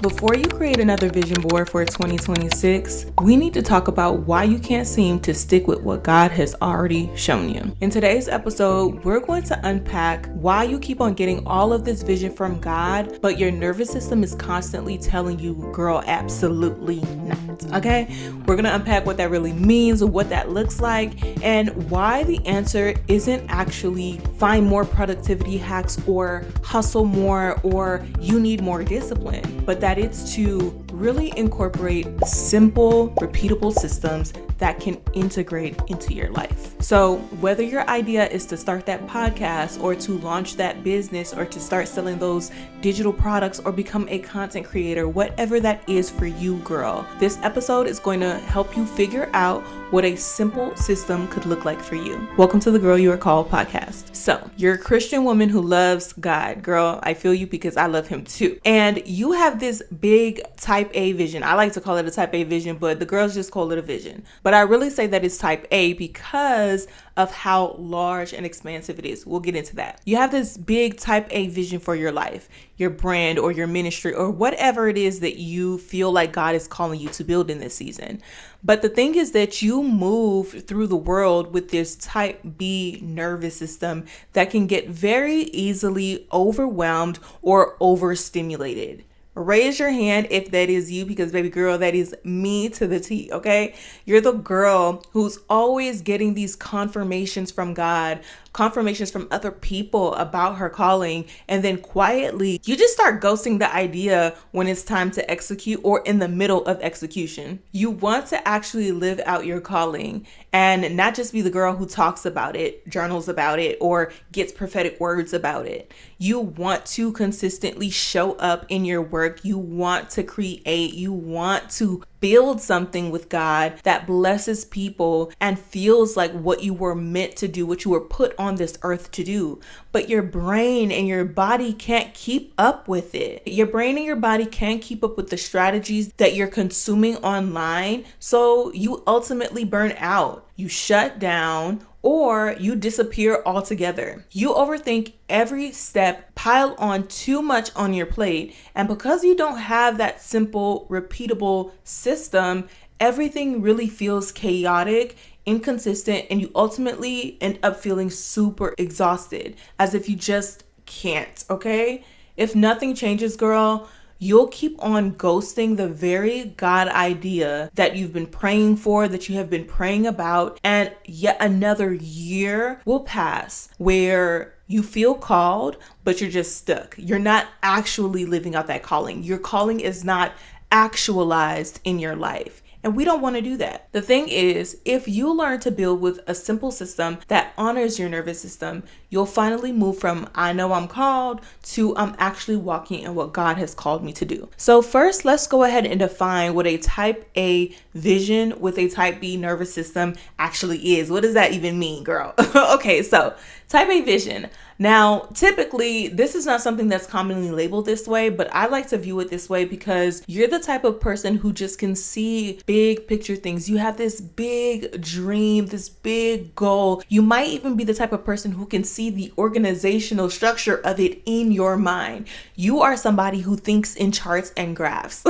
Before you create another vision board for 2026, we need to talk about why you can't seem to stick with what God has already shown you. In today's episode, we're going to unpack why you keep on getting all of this vision from God, but your nervous system is constantly telling you, girl, absolutely not. Okay? We're going to unpack what that really means, what that looks like, and why the answer isn't actually find more productivity hacks or hustle more or you need more discipline, but that it's to really incorporate simple, repeatable systems that can integrate into your life. So whether your idea is to start that podcast or to launch that business or to start selling those digital products or become a content creator, whatever that is for you, girl, this episode is going to help you figure out what a simple system could look like for you. Welcome to the Girl You Are Called podcast. So you're a Christian woman who loves God. Girl, I feel you because I love him too. And you have this big type A vision. I like to call it a type A vision, but the girls just call it a vision. But I really say that it's type A because of how large and expansive it is. We'll get into that. You have this big type A vision for your life, your brand or your ministry or whatever it is that you feel like God is calling you to build in this season. But the thing is that you move through the world with this type B nervous system that can get very easily overwhelmed or overstimulated. Raise your hand if that is you, because baby girl, that is me to the T, okay? You're the girl who's always getting these confirmations from God, confirmations from other people about her calling, and then quietly you just start ghosting the idea when it's time to execute or in the middle of execution. You want to actually live out your calling and not just be the girl who talks about it, journals about it, or gets prophetic words about it. You want to consistently show up in your work. You want to create. You want to build something with God that blesses people and feels like what you were meant to do, what you were put on this earth to do. But your brain and your body can't keep up with it. Your brain and your body can't keep up with the strategies that you're consuming online. So you ultimately burn out. You shut down or you disappear altogether. You overthink every step, pile on too much on your plate, and because you don't have that simple, repeatable system, everything really feels chaotic, inconsistent, and you ultimately end up feeling super exhausted, as if you just can't, okay? If nothing changes, girl, you'll keep on ghosting the very God idea that you've been praying for, that you have been praying about, and yet another year will pass where you feel called, but you're just stuck. You're not actually living out that calling. Your calling is not actualized in your life. And we don't want to do that. The thing is, if you learn to build with a simple system that honors your nervous system, you'll finally move from I know I'm called to I'm actually walking in what God has called me to do. So first, let's go ahead and define what a type A vision with a type B nervous system actually is. What does that even mean, girl? Okay, so type A vision. Now, typically, this is not something that's commonly labeled this way, but I like to view it this way because you're the type of person who just can see big picture things. You have this big dream, this big goal. You might even be the type of person who can see the organizational structure of it in your mind. You are somebody who thinks in charts and graphs.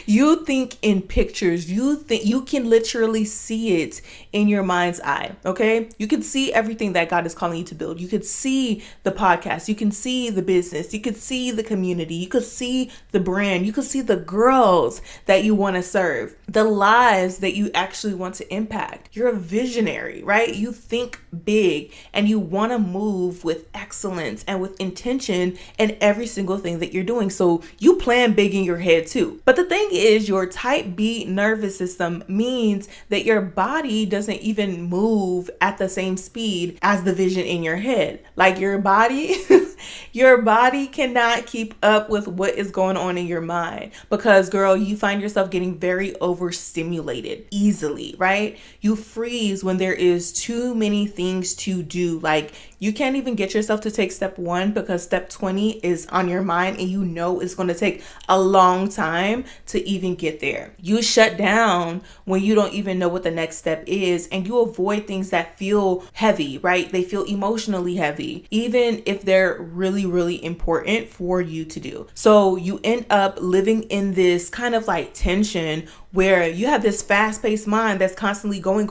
You think in pictures. You can literally see it in your mind's eye, okay? You can see everything that God is calling you to build. You could see the podcast. You can see the business. You could see the community. You could see the brand. You could see the girls that you want to serve, the lives that you actually want to impact. You're a visionary, right? You think big and you want to move with excellence and with intention in every single thing that you're doing. So you plan big in your head too. But the thing is, your type B nervous system means that your body doesn't even move at the same speed as the vision in your head. Like your body, your body cannot keep up with what is going on in your mind because, girl, you find yourself getting very overstimulated easily, right? You freeze when there is too many things to do. Like you can't even get yourself to take step 1 because step 20 is on your mind and you know it's going to take a long time to even get there. You shut down when you don't even know what the next step is, and you avoid things that feel heavy, right? They feel emotionally heavy. heavy, even if they're really, really important for you to do. So you end up living in this kind of like tension where you have this fast-paced mind that's constantly going.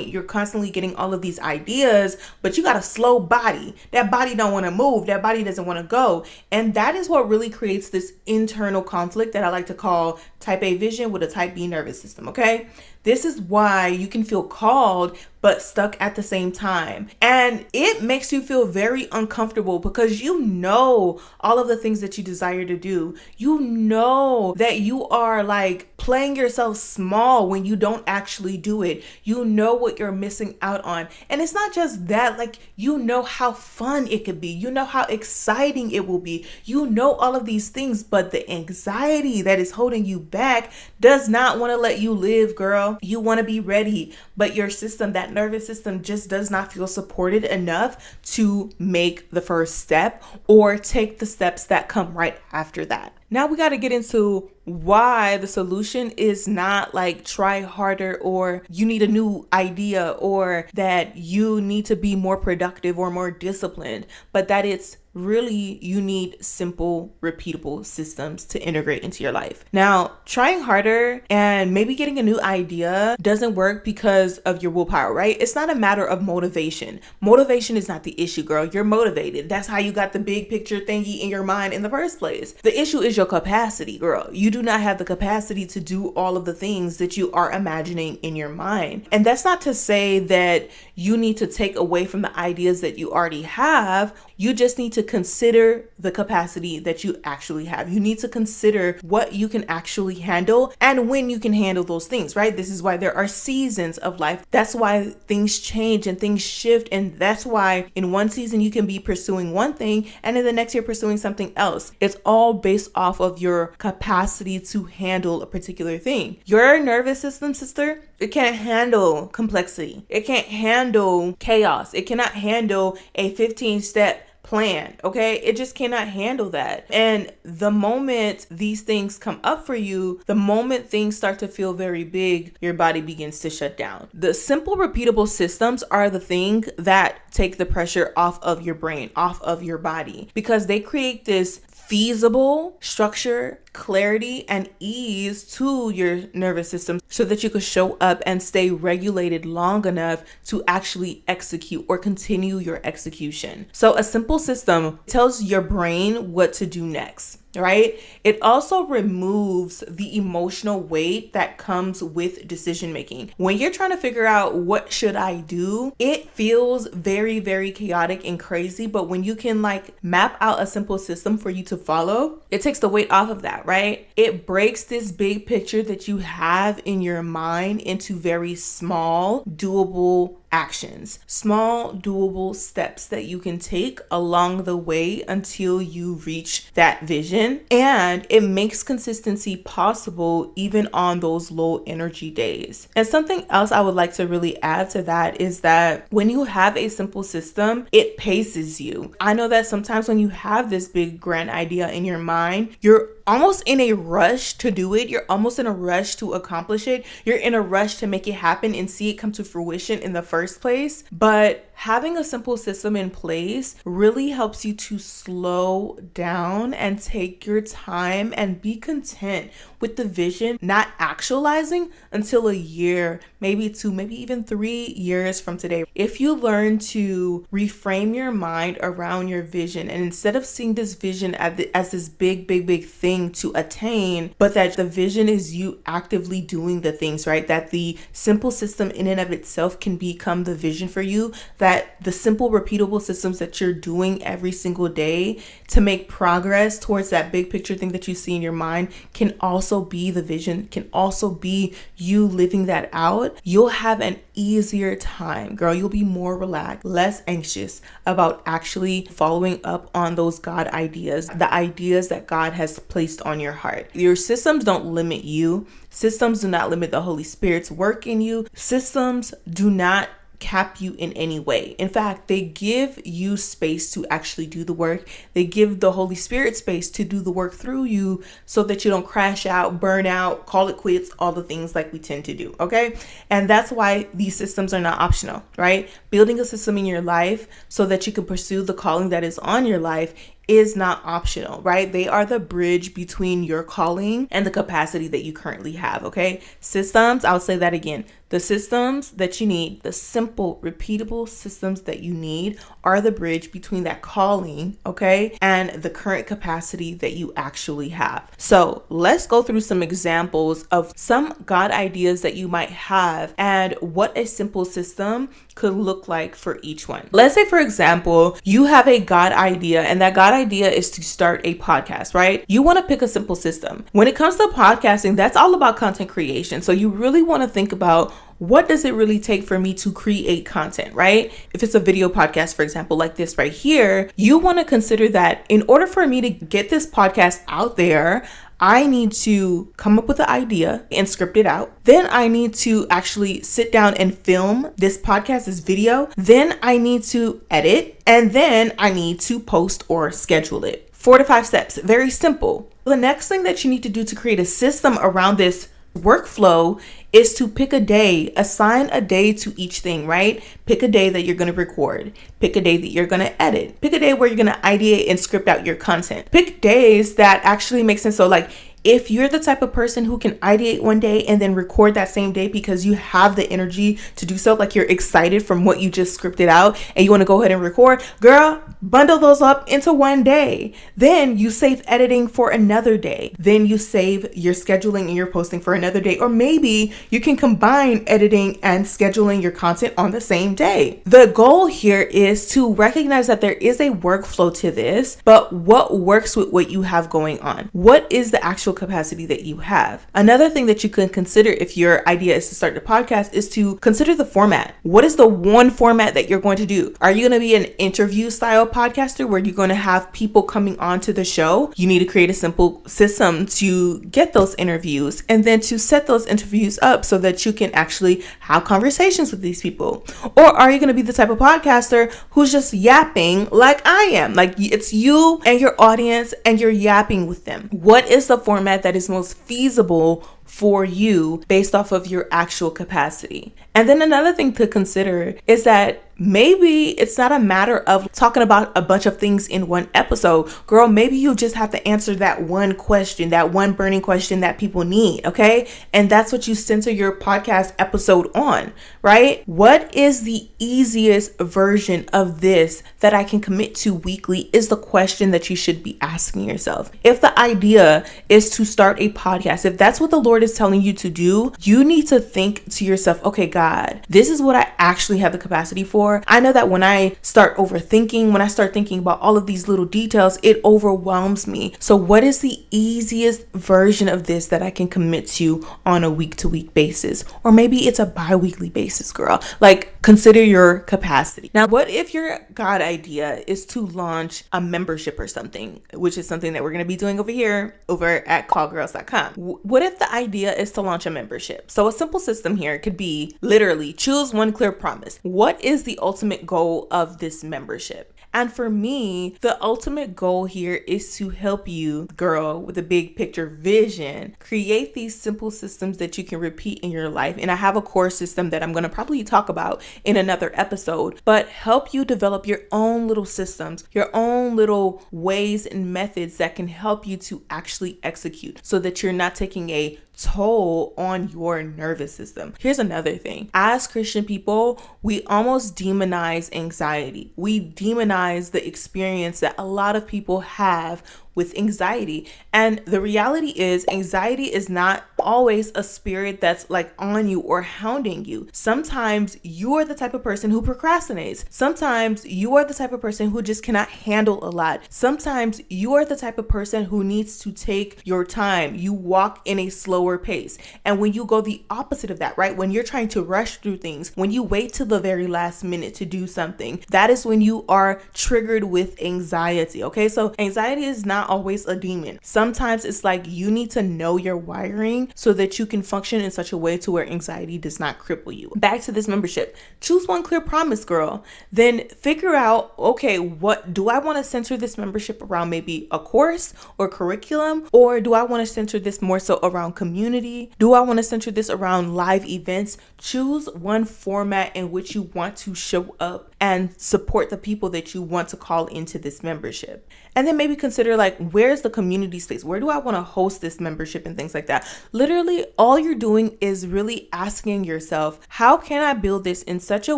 You're constantly getting all of these ideas, but you got a slow body. That body don't want to move. That body doesn't want to go. And that is what really creates this internal conflict that I like to call type A vision with a type B nervous system, okay? This is why you can feel called but stuck at the same time. And it makes you feel very uncomfortable because you know all of the things that you desire to do. You know that you are like playing yourself small when you don't actually do it. You know what you're missing out on. And it's not just that, like, you know how fun it could be. You know how exciting it will be. You know all of these things, but the anxiety that is holding you back does not want to let you live, girl. You want to be ready, but your system, that nervous system, just does not feel supported enough to make the first step or take the steps that come right after that. Now we got to get into why the solution is not like try harder or you need a new idea or that you need to be more productive or more disciplined, but that it's really you need simple, repeatable systems to integrate into your life. Now, trying harder and maybe getting a new idea doesn't work because of your willpower, right? It's not a matter of motivation. Motivation is not the issue, girl. You're motivated. That's how you got the big picture thingy in your mind in the first place. The issue is your capacity, girl. You do not have the capacity to do all of the things that you are imagining in your mind. And that's not to say that you need to take away from the ideas that you already have. You just need to consider the capacity that you actually have. You need to consider what you can actually handle and when you can handle those things, right? This is why there are seasons of life. That's why things change and things shift. And that's why in one season you can be pursuing one thing and in the next you're pursuing something else. It's all based off of your capacity to handle a particular thing. Your nervous system, sister, it can't handle complexity. It can't handle chaos. It cannot handle a 15-step plan, okay? It just cannot handle that. And the moment these things come up for you, the moment things start to feel very big, your body begins to shut down. The simple, repeatable systems are the thing that take the pressure off of your brain, off of your body, because they create this feasible structure, clarity, and ease to your nervous system so that you could show up and stay regulated long enough to actually execute or continue your execution. So a simple system tells your brain what to do next, right? It also removes the emotional weight that comes with decision making. When you're trying to figure out what should I do, it feels very, very chaotic and crazy. But when you can like map out a simple system for you to follow, it takes the weight off of that, right? It breaks this big picture that you have in your mind into very small, doable actions, small, doable steps that you can take along the way until you reach that vision. And it makes consistency possible even on those low energy days. And something else I would like to really add to that is that when you have a simple system, it paces you. I know that sometimes when you have this big grand idea in your mind, you're almost in a rush to do it. You're almost in a rush to accomplish it. You're in a rush to make it happen and see it come to fruition in the first place. But having a simple system in place really helps you to slow down and take your time and be content with the vision not actualizing until a year, maybe 2, maybe even 3 years from today. If you learn to reframe your mind around your vision, and instead of seeing this vision as this big thing to attain, but that the vision is you actively doing the things, right? That the simple system in and of itself can become the vision for you, that the simple repeatable systems that you're doing every single day to make progress towards that big picture thing that you see in your mind can also be the vision, can also be you living that out. You'll have an easier time, girl. You'll be more relaxed, less anxious about actually following up on those God ideas, the ideas that God has placed on your heart. Your systems don't limit you. Systems do not limit the Holy Spirit's work in you. Systems do not cap you in any way. In fact, they give you space to actually do the work. They give the Holy Spirit space to do the work through you so that you don't crash out, burn out, call it quits, all the things like we tend to do, okay? And that's why these systems are not optional, right? Building a system in your life so that you can pursue the calling that is on your life is not optional, right? They are the bridge between your calling and the capacity that you currently have, okay? Systems, I'll say that again. The systems that you need, the simple, repeatable systems that you need are the bridge between that calling, okay, and the current capacity that you actually have. So let's go through some examples of some God ideas that you might have and what a simple system could look like for each one. Let's say, for example, you have a God idea, and that God idea is to start a podcast, right? You want to pick a simple system. When it comes to podcasting, that's all about content creation. So you really want to think about, what does it really take for me to create content, right? If it's a video podcast, for example, like this right here, you want to consider that in order for me to get this podcast out there, I need to come up with an idea and script it out. Then I need to actually sit down and film this podcast, this video. Then I need to edit, and then I need to post or schedule it. 4 to 5 steps, very simple. The next thing that you need to do to create a system around this workflow is to pick a day, assign a day to each thing, right? Pick a day that you're going to record, pick a day that you're going to edit, pick a day where you're going to ideate and script out your content. Pick days that actually make sense. So like, if you're the type of person who can ideate one day and then record that same day because you have the energy to do so, like you're excited from what you just scripted out and you want to go ahead and record, girl, bundle those up into one day. Then you save editing for another day. Then you save your scheduling and your posting for another day. Or maybe you can combine editing and scheduling your content on the same day. The goal here is to recognize that there is a workflow to this, but what works with what you have going on? What is the actual capacity that you have? Another thing that you can consider if your idea is to start the podcast is to consider the format. What is the one format that you're going to do? Are you going to be an interview style podcaster where you're going to have people coming onto the show? You need to create a simple system to get those interviews and then to set those interviews up so that you can actually have conversations with these people. Or are you going to be the type of podcaster who's just yapping like I am? Like it's you and your audience and you're yapping with them. What is the format that is most feasible for you based off of your actual capacity? And then another thing to consider is that maybe it's not a matter of talking about a bunch of things in one episode. Girl, maybe you just have to answer that one question, that one burning question that people need, okay? And that's what you center your podcast episode on, right? What is the easiest version of this that I can commit to weekly is the question that you should be asking yourself. If the idea is to start a podcast, if that's what the Lord is telling you to do, you need to think to yourself, okay, God, this is what I actually have the capacity for. I know that when I start overthinking, when I start thinking about all of these little details, it overwhelms me. So what is the easiest version of this that I can commit to on a week-to-week basis? Or maybe it's a bi-weekly basis, girl. Like, consider your capacity. Now, what if your God idea is to launch a membership or something, which is something that we're going to be doing over here over at callgirls.com. What if the idea is to launch a membership? So a simple system here could be literally choose one clear promise. What is the ultimate goal of this membership? And for me, the ultimate goal here is to help you, girl, with a big picture vision, create these simple systems that you can repeat in your life. And I have a core system that I'm going to probably talk about in another episode, but help you develop your own little systems, your own little ways and methods that can help you to actually execute so that you're not taking a toll on your nervous system. Here's another thing. As Christian people, we almost demonize anxiety. We demonize the experience that a lot of people have with anxiety. And the reality is, anxiety is not always a spirit that's like on you or hounding you. Sometimes you are the type of person who procrastinates. Sometimes you are the type of person who just cannot handle a lot. Sometimes you are the type of person who needs to take your time. You walk in a slower pace. And when you go the opposite of that, right? When you're trying to rush through things, when you wait till the very last minute to do something, that is when you are triggered with anxiety. Okay, so anxiety is not always a demon. Sometimes it's like you need to know your wiring so that you can function in such a way to where anxiety does not cripple you. Back to this membership. Choose one clear promise, girl. Then figure out, okay, what do I want to center this membership around? Maybe a course or curriculum, or do I want to center this more so around community? Do I want to center this around live events? Choose one format in which you want to show up and support the people that you want to call into this membership. And then maybe consider, like, where's the community space? Where do I want to host this membership and things like that? Literally, all you're doing is really asking yourself, how can I build this in such a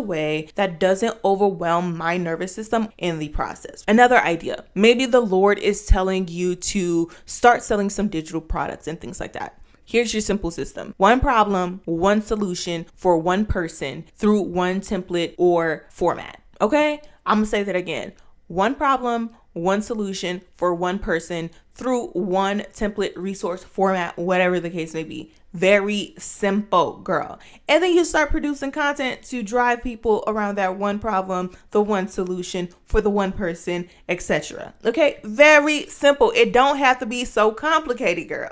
way that doesn't overwhelm my nervous system in the process? Another idea, maybe the Lord is telling you to start selling some digital products and things like that. Here's your simple system. One problem, one solution for one person through one template or format. Okay? I'm going to say that again. One problem, one solution for one person through one template, resource, format, whatever the case may be. Very simple, girl. And then you start producing content to drive people around that one problem, the one solution for the one person, etc. Okay, very simple. It don't have to be so complicated, girl.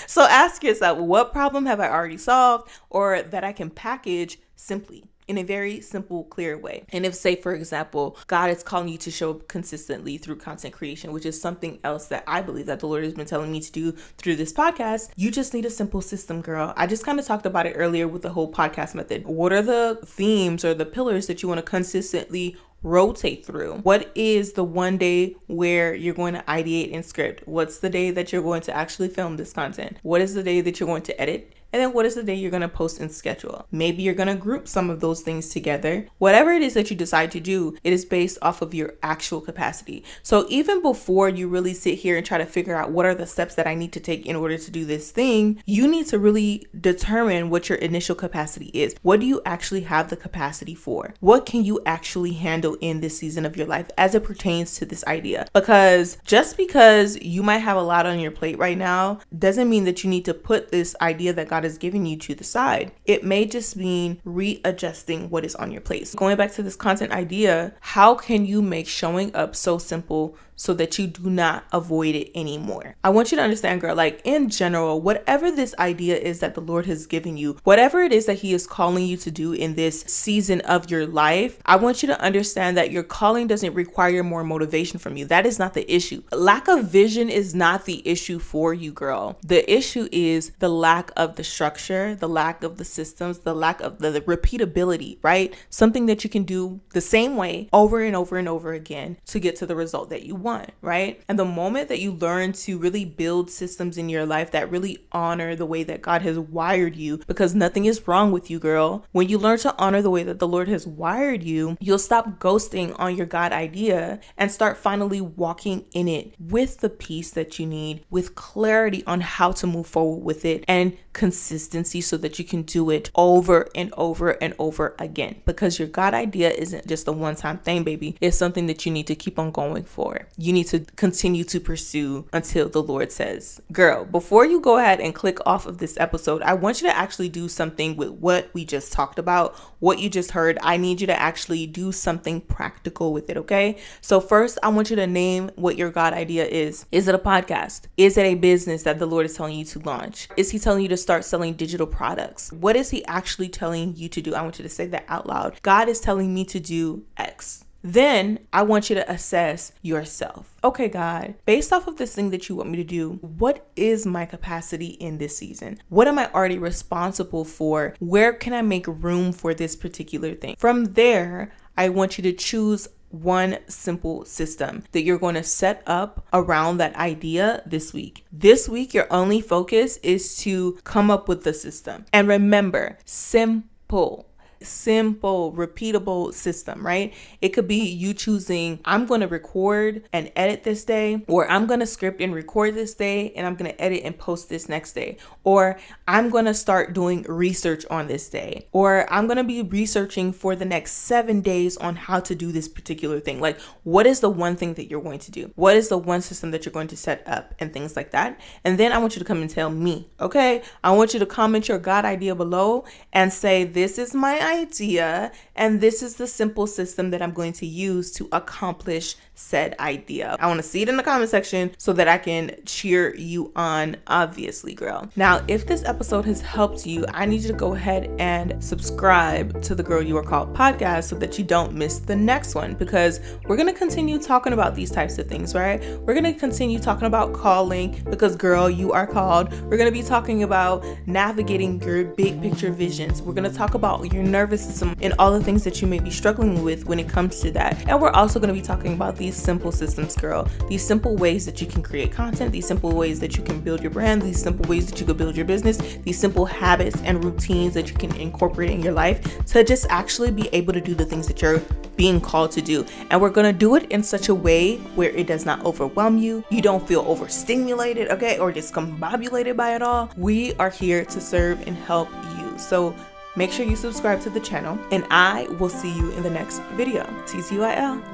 So ask yourself, what problem have I already solved or that I can package simply? In a very simple, clear way. And if, say, for example, God is calling you to show up consistently through content creation, which is something else that I believe that the Lord has been telling me to do through this podcast, you just need a simple system, girl. I just kind of talked about it earlier with the whole podcast method. What are the themes or the pillars that you want to consistently rotate through? What is the one day where you're going to ideate and script? What's the day that you're going to actually film this content? What is the day that you're going to edit? And then what is the day you're going to post and schedule? Maybe you're going to group some of those things together. Whatever it is that you decide to do, it is based off of your actual capacity. So even before you really sit here and try to figure out what are the steps that I need to take in order to do this thing, you need to really determine what your initial capacity is. What do you actually have the capacity for? What can you actually handle in this season of your life as it pertains to this idea? Because just because you might have a lot on your plate right now doesn't mean that you need to put this idea that God is giving you to the side. It may just mean readjusting what is on your plate. Going back to this content idea, how can you make showing up so simple so that you do not avoid it anymore? I want you to understand, girl, like in general, whatever this idea is that the Lord has given you, whatever it is that He is calling you to do in this season of your life, I want you to understand that your calling doesn't require more motivation from you. That is not the issue. Lack of vision is not the issue for you, girl. The issue is the lack of the structure, the lack of the systems, the lack of the repeatability, right? Something that you can do the same way over and over and over again to get to the result that you want, right? And the moment that you learn to really build systems in your life that really honor the way that God has wired you, because nothing is wrong with you, girl. When you learn to honor the way that the Lord has wired you, you'll stop ghosting on your God idea and start finally walking in it with the peace that you need, with clarity on how to move forward with it, and consistency so that you can do it over and over and over again. Because your God idea isn't just a one-time thing, baby. It's something that you need to keep on going for. You need to continue to pursue until the Lord says. Girl, before you go ahead and click off of this episode, I want you to actually do something with what we just talked about, what you just heard. I need you to actually do something practical with it, okay? So first, I want you to name what your God idea is. Is it a podcast? Is it a business that the Lord is telling you to launch? Is He telling you to start selling digital products? What is He actually telling you to do? I want you to say that out loud. God is telling me to do X. Then I want you to assess yourself. Okay, God, based off of this thing that you want me to do, what is my capacity in this season? What am I already responsible for? Where can I make room for this particular thing? From there, I want you to choose one simple system that you're going to set up around that idea this week. This week, your only focus is to come up with the system. And remember, simple, repeatable system, right? It could be you choosing, I'm going to record and edit this day, or I'm going to script and record this day, and I'm going to edit and post this next day, or I'm going to start doing research on this day, or I'm going to be researching for the next 7 days on how to do this particular thing. Like, what is the one thing that you're going to do? What is the one system that you're going to set up and things like that? And then I want you to come and tell me, okay? I want you to comment your God idea below and say, this is my idea, and this is the simple system that I'm going to use to accomplish said idea. I want to see it in the comment section so that I can cheer you on, obviously, girl. Now, if this episode has helped you, I need you to go ahead and subscribe to the Girl You Are Called podcast so that you don't miss the next one, because we're going to continue talking about these types of things, right? We're going to continue talking about calling, because girl, you are called. We're going to be talking about navigating your big picture visions. We're going to talk about your nervous system and all the things that you may be struggling with when it comes to that. And we're also going to be talking about these simple systems, girl. These simple ways that you can create content, these simple ways that you can build your brand, these simple ways that you can build your business, these simple habits and routines that you can incorporate in your life to just actually be able to do the things that you're being called to do. And we're going to do it in such a way where it does not overwhelm you. You don't feel overstimulated, okay, or discombobulated by it all. We are here to serve and help you. So make sure you subscribe to the channel, and I will see you in the next video. TCYL.